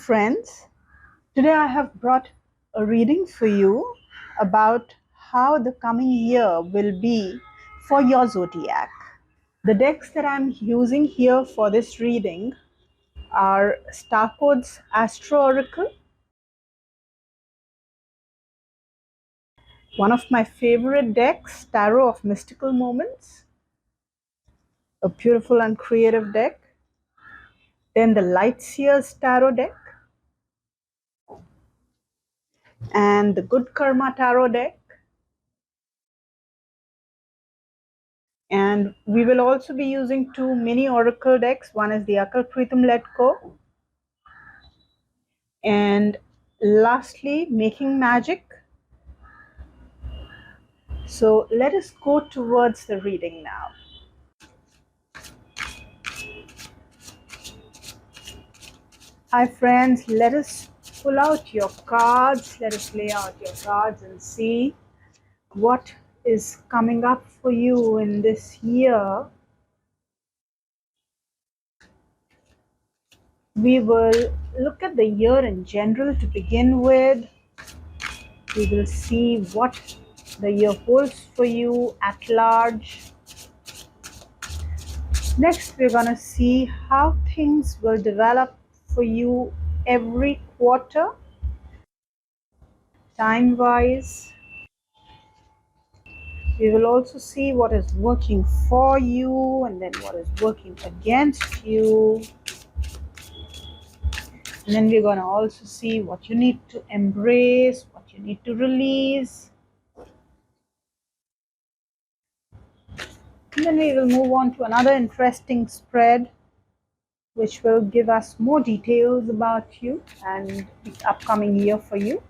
friends. Today I have brought a reading for you about how the coming year will be for your zodiac. The decks that I'm using here for this reading are Starcode's Astro Oracle, one of my favorite decks, Tarot of Mystical Moments, a beautiful and creative deck. Then the Lightseer's Tarot deck and the Good Karma Tarot deck. And we will also be using two mini oracle decks. One is the Akal Pritam Let Go. And lastly, Making Magic. So let us go towards the reading now. Hi friends, let us pull out your cards. Let us lay out your cards and see what is coming up for you in this year. We will look at the year in general to begin with. We will see what the year holds for you at large. Next, we're going to see how things will develop for you every quarter, time-wise. We will also see what is working for you and then what is working against you. And then we're going to also see what you need to embrace, what you need to release. And then we will move on to another interesting spread, which will give us more details about you and the upcoming year for you.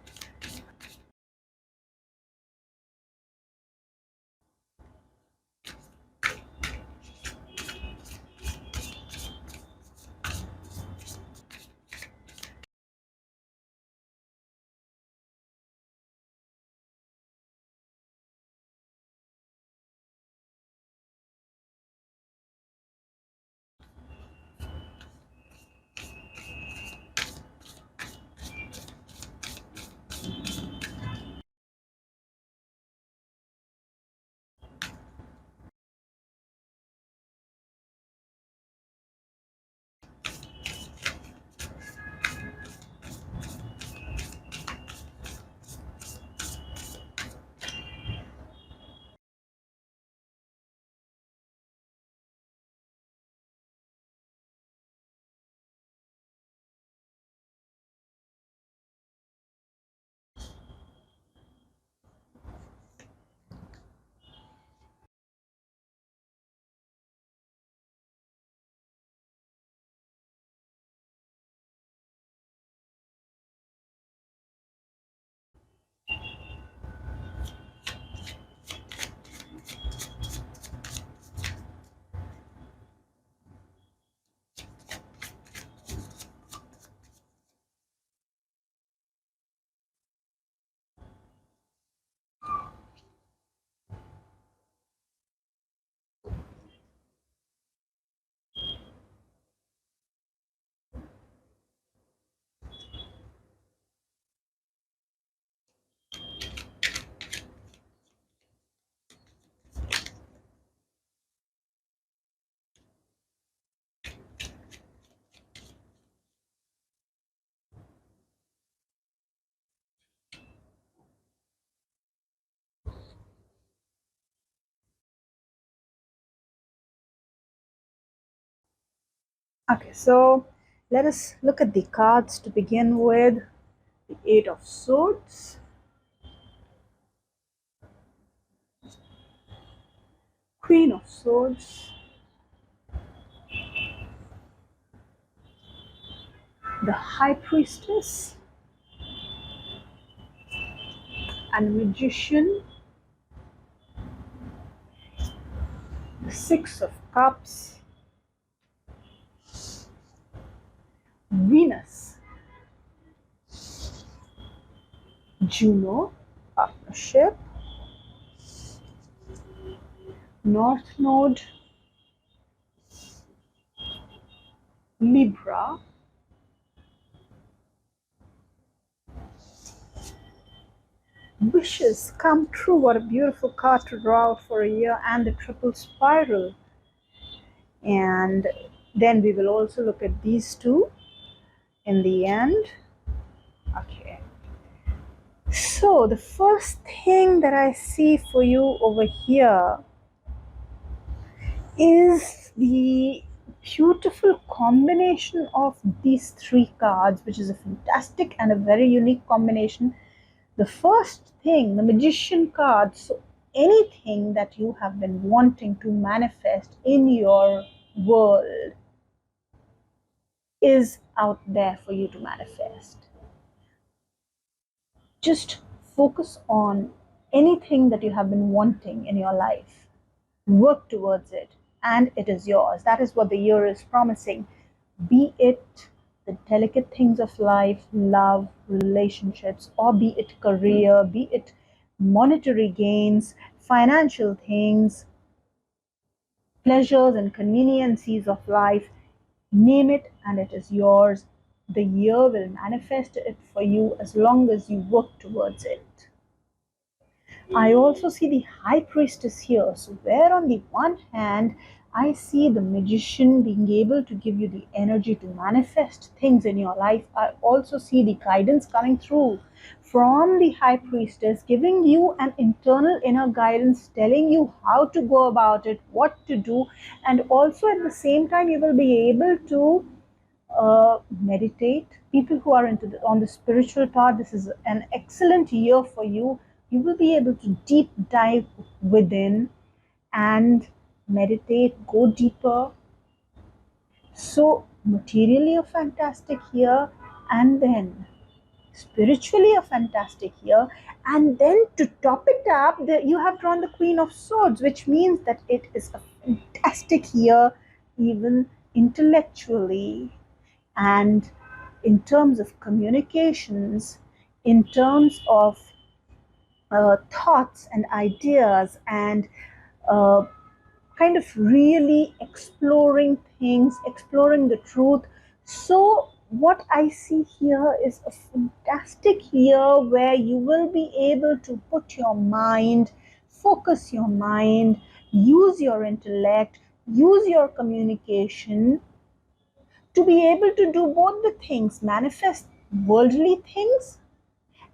Okay, so let us look at the cards to begin with. The Eight of Swords, Queen of Swords, the High Priestess, and Magician, the Six of Cups, Venus, Juno, Partnership, North Node, Libra, wishes come true. What a beautiful card to draw for a year, and the triple spiral. And then we will also look at these two in the end. Okay. So the first thing that I see for you over here is the beautiful combination of these three cards, which is a fantastic and a very unique combination. The first thing, the Magician card. So anything that you have been wanting to manifest in your world is out there for you to manifest. Just focus on anything that you have been wanting in your life. Work towards it, and it is yours. That is what the year is promising. Be it the delicate things of life, love, relationships, or be it career, be it monetary gains, financial things, pleasures and conveniences of life, name it and it is yours. The year will manifest it for you as long as you work towards it. I also see the high priestess here. So, where on the one hand, I see the magician being able to give you the energy to manifest things in your life. I also see the guidance coming through from the high priestess, giving you an internal inner guidance, telling you how to go about it, what to do, and also at the same time, you will be able to meditate. People who are on the spiritual path, this is an excellent year for you. You will be able to deep dive within and meditate, go deeper. So materially a fantastic year, and then spiritually a fantastic year, and then to top it up, you have drawn the Queen of Swords, which means that it is a fantastic year even intellectually, and in terms of communications, in terms of thoughts and ideas, and uh, kind of really exploring things, exploring the truth. So, what I see here is a fantastic year where you will be able to put your mind, focus your mind, use your intellect, use your communication to be able to do both the things, manifest worldly things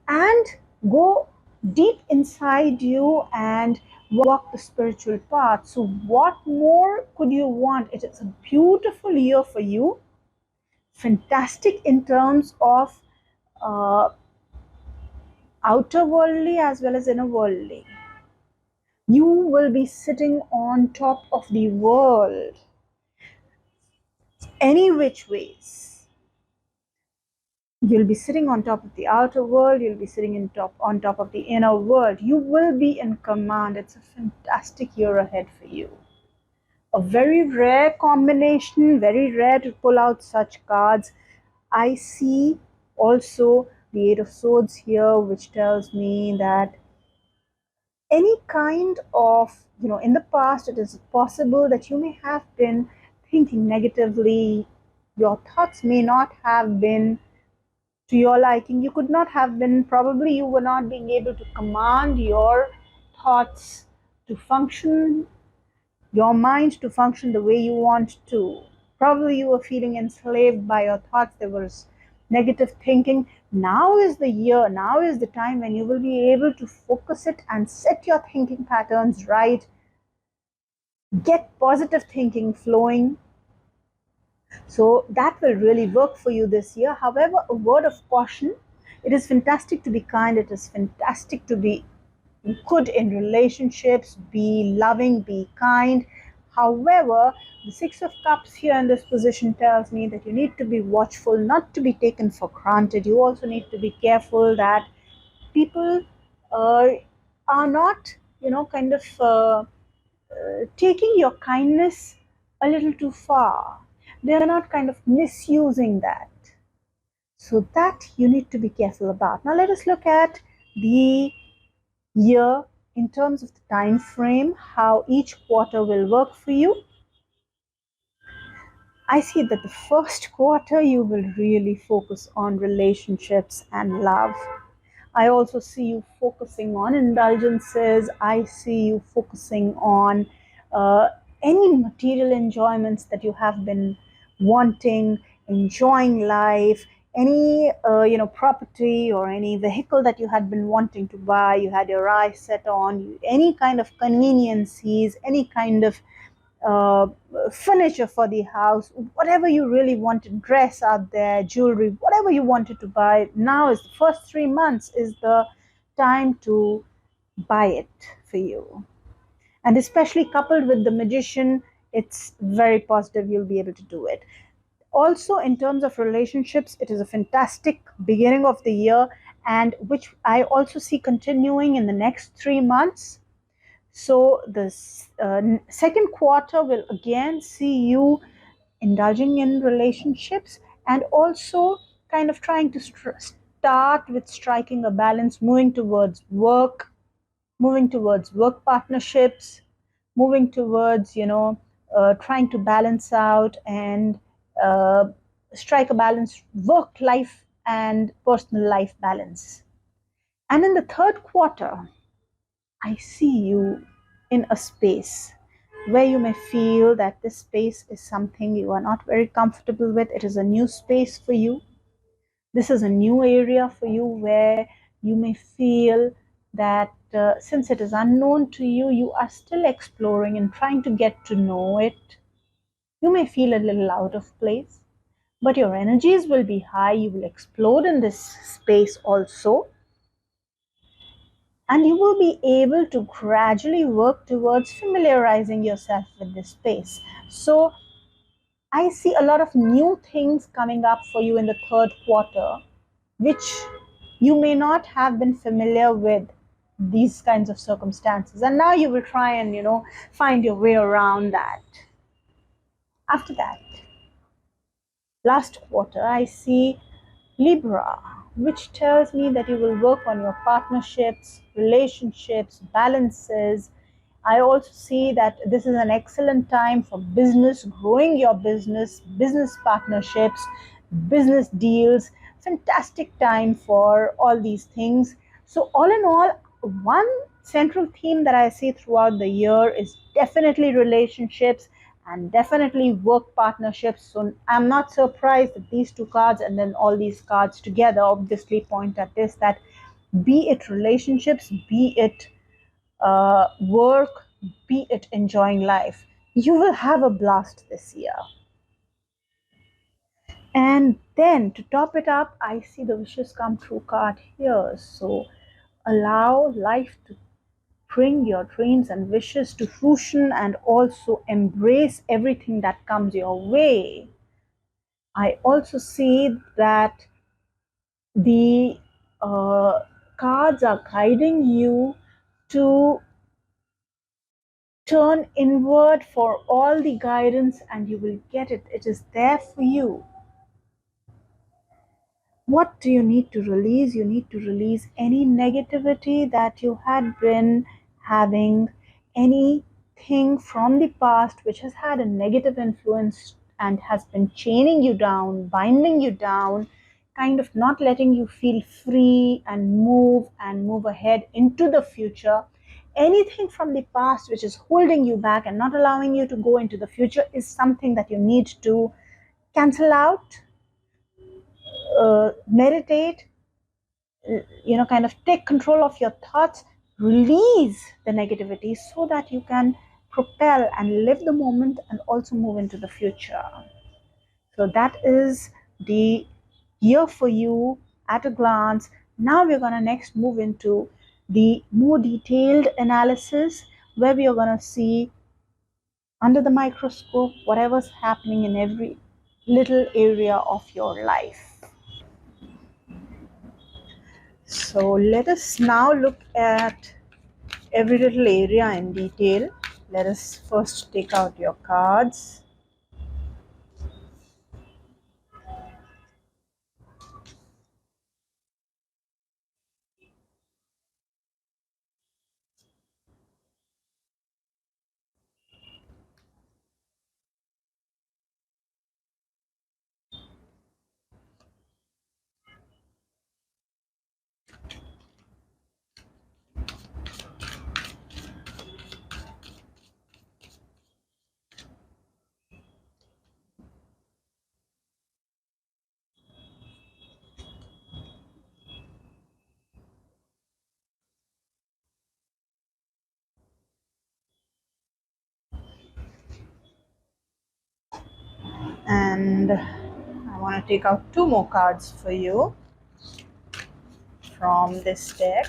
and go deep inside you and walk the spiritual path. So, what more could you want? It is a beautiful year for you, fantastic in terms of uh, outer worldly as well as inner worldly. You will be sitting on top of the world, any which ways. You'll be sitting on top of the outer world, you'll be sitting on top of the inner world. You will be in command. It's a fantastic year ahead for you. A very rare combination, very rare to pull out such cards. I see also the Eight of Swords here, which tells me that any kind of, in the past, it is possible that you may have been thinking negatively. Your thoughts may not have been to your liking. You could not have been, probably you were not being able to command your thoughts to function, your mind to function the way you want to. Probably you were feeling enslaved by your thoughts. There was negative thinking. Now is the year, now is the time when you will be able to focus it and set your thinking patterns right. Get positive thinking flowing. So that will really work for you this year. However, a word of caution: it is fantastic to be kind, it is fantastic to be good in relationships, be loving, be kind. However, the Six of Cups here in this position tells me that you need to be watchful, not to be taken for granted. You also need to be careful that people are not, kind of taking your kindness a little too far. They are not kind of misusing that. So that you need to be careful about. Now let us look at the year in terms of the time frame, how each quarter will work for you. I see that the first quarter you will really focus on relationships and love. I also see you focusing on indulgences. I see you focusing on uh, any material enjoyments that you have been wanting, enjoying life, any property or any vehicle that you had been wanting to buy. You had your eyes set on any kind of conveniences, any kind of uh, furniture for the house, whatever you really wanted, dress out there, jewelry, whatever you wanted to buy. Now is the first 3 months is the time to buy it for you. And especially coupled with the magician, it's very positive you'll be able to do it. Also, in terms of relationships, it is a fantastic beginning of the year, and which I also see continuing in the next 3 months. So the second quarter will again see you indulging in relationships, and also kind of trying to start with striking a balance, moving towards work partnerships, moving towards trying to balance out and uh, strike a balance, work life and personal life balance. And in the third quarter, I see you in a space where you may feel that this space is something you are not very comfortable with. It is a new space for you. This is a new area for you where you may feel that since it is unknown to you, you are still exploring and trying to get to know it. You may feel a little out of place, but your energies will be high. You will explode in this space also, and you will be able to gradually work towards familiarizing yourself with this space. So I see a lot of new things coming up for you in the third quarter, which you may not have been familiar with these kinds of circumstances. And now you will try and, find your way around that. After that, last quarter, I see Libra, which tells me that you will work on your partnerships, relationships, balances. I also see that this is an excellent time for business, growing your business, business partnerships, business deals. Fantastic time for all these things. So, all in all, one central theme that I see throughout the year is definitely relationships and definitely work partnerships. So I'm not surprised that these two cards and then all these cards together obviously point at this, that be it relationships, be it work, be it enjoying life, you will have a blast this year. And then to top it up, I see the wishes come true card here. So allow life to bring your dreams and wishes to fruition, and also embrace everything that comes your way. I also see that the uh, cards are guiding you to turn inward for all the guidance, and you will get it. It is there for you. What do you need to release? You need to release any negativity that you had been having, anything from the past which has had a negative influence and has been chaining you down, binding you down, kind of not letting you feel free and move ahead into the future. Anything from the past which is holding you back and not allowing you to go into the future is something that you need to cancel out, meditate, kind of take control of your thoughts, release the negativity so that you can propel and live the moment and also move into the future. So that is the year for you at a glance. Now we're going to next move into the more detailed analysis, where we are going to see under the microscope whatever's happening in every little area of your life. So let us now look at every little area in detail. Let us first take out your cards. And I want to take out two more cards for you from this deck.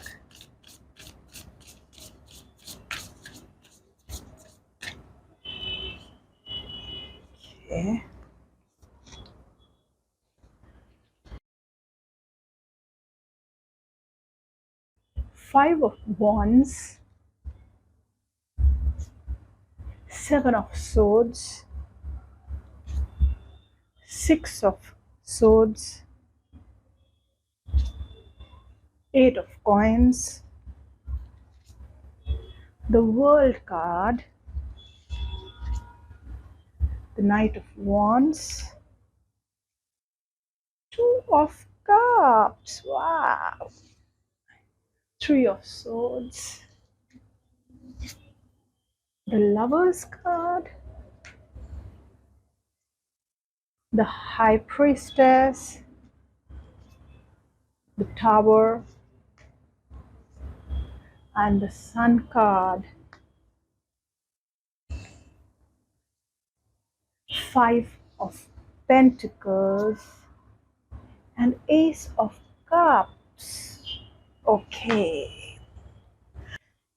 Okay. Five of Wands, Seven of Swords, Six of Swords, Eight of Coins, the World card, the Knight of Wands, Two of Cups, wow, Three of Swords, the Lovers card, the High Priestess, the Tower, and the Sun card. Five of Pentacles and Ace of Cups. Okay.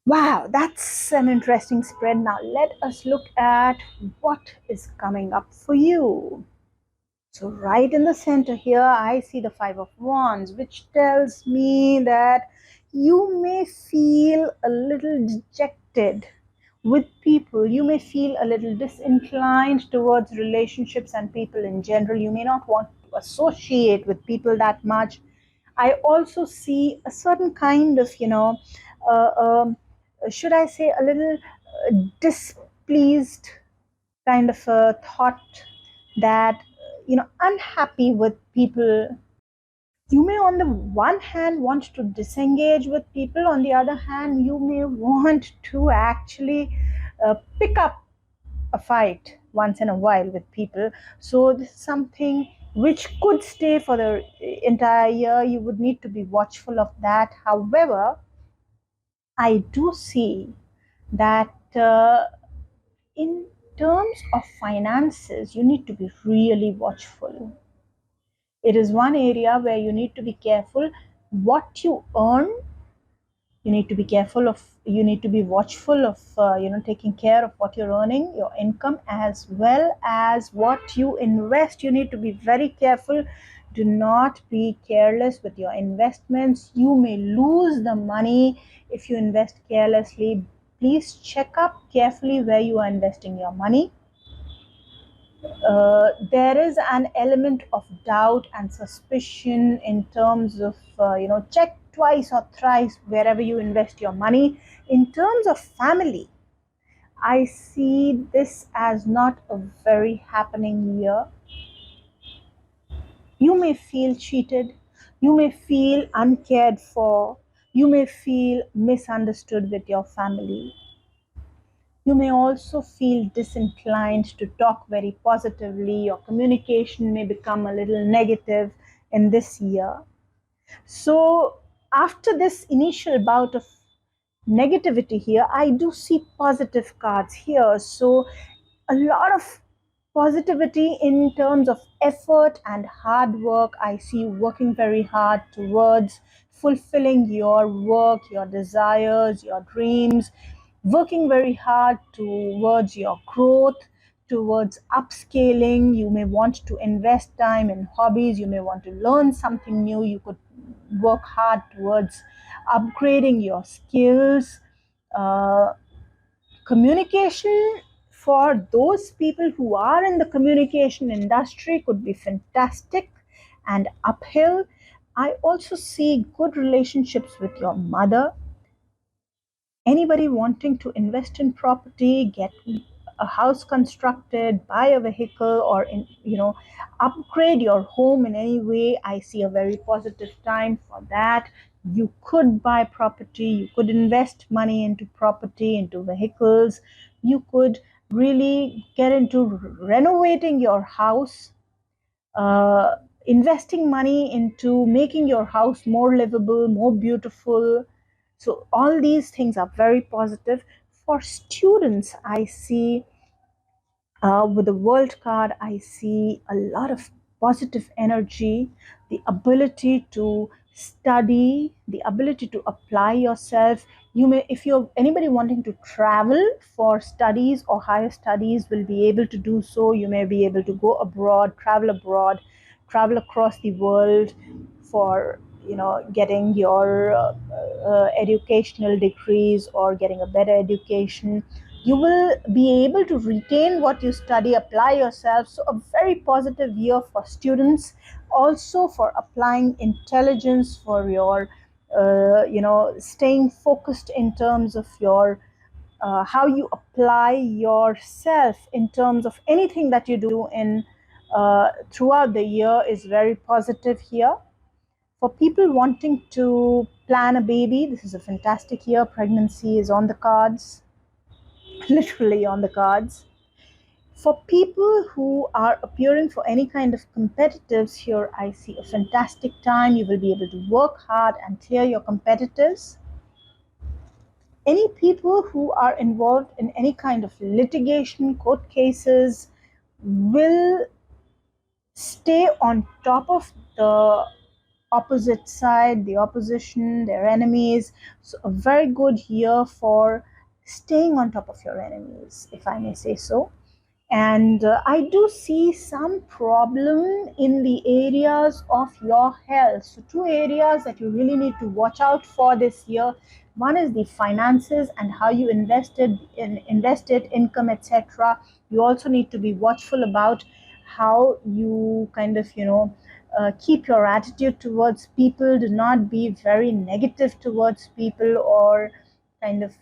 Wow, that's an interesting spread. Now let us look at what is coming up for you. So right in the center here, I see the Five of Wands, which tells me that you may feel a little dejected with people. You may feel a little disinclined towards relationships and people in general. You may not want to associate with people that much. I also see a certain kind of, uh, um, should I say, a little displeased kind of a thought that, unhappy with people. You may, on the one hand, want to disengage with people, on the other hand, you may want to actually pick up a fight once in a while with people. So this is something which could stay for the entire year. You would need to be watchful of that. However, I do see that in terms of finances, you need to be really watchful. It is one area where you need to be careful what you earn. You need to be careful of, you need to be watchful of, taking care of what you're earning, your income, as well as what you invest. You need to be very careful. Do not be careless with your investments. You may lose the money if you invest carelessly. Please check up carefully where you are investing your money. There is an element of doubt and suspicion in terms of, check twice or thrice wherever you invest your money. In terms of family, I see this as not a very happening year. You may feel cheated, you may feel uncared for, you may feel misunderstood with your family. You may also feel disinclined to talk very positively. Your communication may become a little negative in this year. So, after this initial bout of negativity here, I do see positive cards here. So, a lot of positivity in terms of effort and hard work. I see you working very hard towards fulfilling your work, your desires, your dreams, working very hard towards your growth, towards upscaling. You may want to invest time in hobbies, you may want to learn something new, you could work hard towards upgrading your skills. uh, Communication for those people who are in the communication industry could be fantastic and uphill. I also see good relationships with your mother. Anybody wanting to invest in property, get a house constructed, buy a vehicle, or upgrade your home in any way, I see a very positive time for that. You could buy property, you could invest money into property, into vehicles. You could really get into renovating your house, uh, investing money into making your house more livable, more beautiful. So all these things are very positive. For students, I see With the World card, I see a lot of positive energy, the ability to study, the ability to apply yourself. You may, if you're anybody wanting to travel for studies or higher studies, will be able to do so. You may be able to go abroad, travel across the world for getting your educational degrees or getting a better education. You will be able to retain what you study, apply yourself. So a very positive year for students, also for applying intelligence, for your staying focused in terms of your how you apply yourself in terms of anything that you do in throughout the year is very positive here. For people wanting to plan a baby, this is a fantastic year. Pregnancy is on the cards, literally on the cards. For people who are appearing for any kind of competitors, here I see a fantastic time. You will be able to work hard and clear your competitors. Any people who are involved in any kind of litigation, court cases, will stay on top of the opposite side, the opposition, their enemies. So a very good year for staying on top of your enemies, if I may say so. And I do see some problem in the areas of your health. So two areas that you really need to watch out for this year. One is the finances and how you invested income, etc. You also need to be watchful about how you kind of keep your attitude towards people. Do not be very negative towards people, or kind of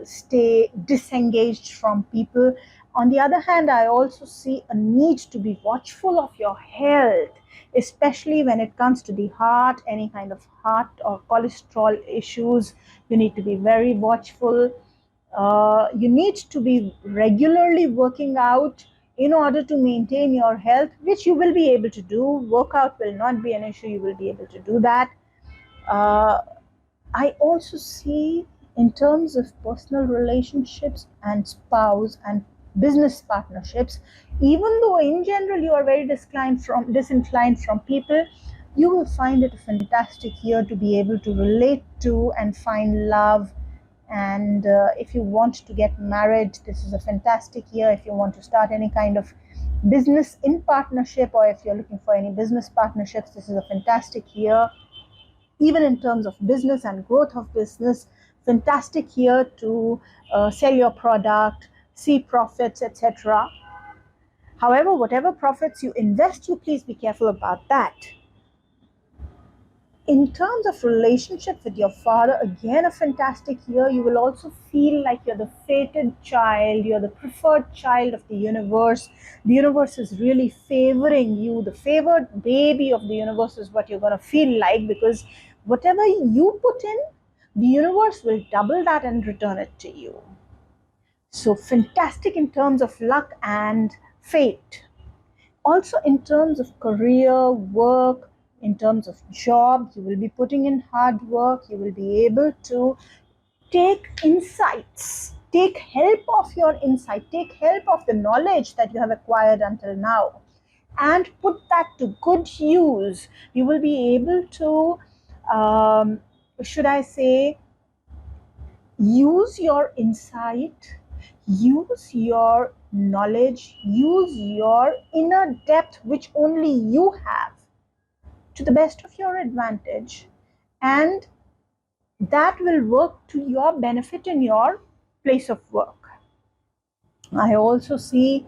stay disengaged from people. On the other hand, I also see a need to be watchful of your health, especially when it comes to the heart, any kind of heart or cholesterol issues. You need to be very watchful. You need to be regularly working out in order to maintain your health, which you will be able to do. Workout will not be an issue, you will be able to do that. I also see, in terms of personal relationships and spouse and business partnerships, even though in general you are very disinclined from people, you will find it a fantastic year to be able to relate to and find love. And if you want to get married, this is a fantastic year. If you want to start any kind of business in partnership, or if you're looking for any business partnerships, this is a fantastic year. Even in terms of business and growth of business, fantastic year to sell your product, see profits, etc. However, whatever profits you invest, you please be careful about that. In terms of relationship with your father, again a fantastic year. You will also feel like you're the fated child, you're the preferred child of the universe. The universe is really favoring you. The favored baby of the universe is what you're going to feel like, because whatever you put in, the universe will double that and return it to you. So fantastic in terms of luck and fate. Also in terms of career, work, in terms of job, you will be putting in hard work. You will be able to take insights, take help of your insight, take help of the knowledge that you have acquired until now, and put that to good use. You will be able to, should I say, use your insight, use your knowledge, use your inner depth, which only you have, to the best of your advantage, and that will work to your benefit in your place of work. I also see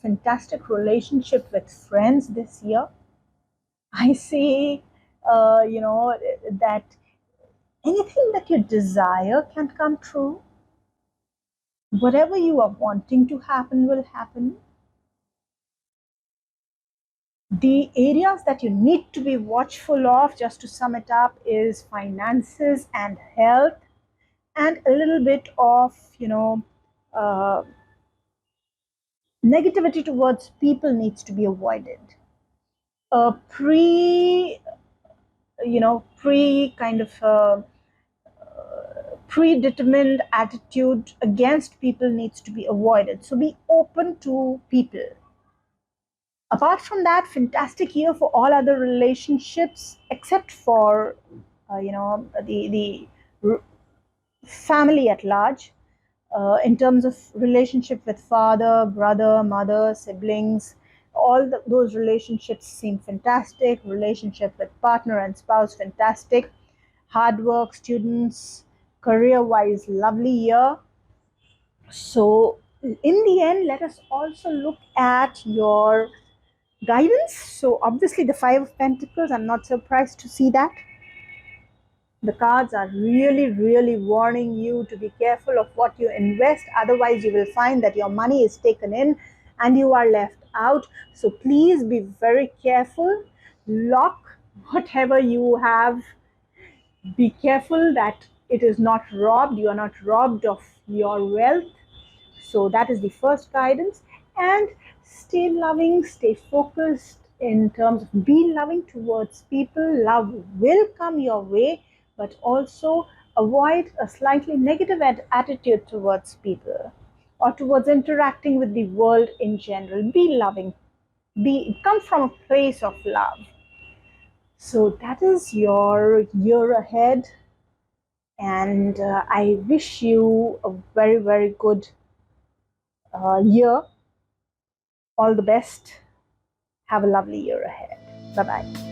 fantastic relationship with friends this year. I see, that anything that you desire can come true. Whatever you are wanting to happen will happen. The areas that you need to be watchful of, just to sum it up, is finances and health, and a little bit of uh, negativity towards people needs to be avoided. Pre kind of predetermined attitude against people needs to be avoided. So be open to people. Apart from that, fantastic year for all other relationships except for the family at large. In terms of relationship with father, brother, mother, siblings, those relationships seem fantastic. Relationship with partner and spouse, fantastic. Hard work, students, career wise, lovely year. So, in the end, let us also look at your guidance. So, obviously, the Five of Pentacles, I'm not surprised to see that. The cards are really, really warning you to be careful of what you invest. Otherwise, you will find that your money is taken in and you are left out. So, please be very careful. Lock whatever you have. Be careful that it is not robbed. You are not robbed of your wealth. So that is the first guidance. And stay loving, stay focused in terms of be loving towards people. Love will come your way, but also avoid a slightly negative attitude towards people or towards interacting with the world in general. Be loving. Come from a place of love. So that is your year ahead, and I wish you a very, very good year. All the best. Have a lovely year ahead. Bye bye.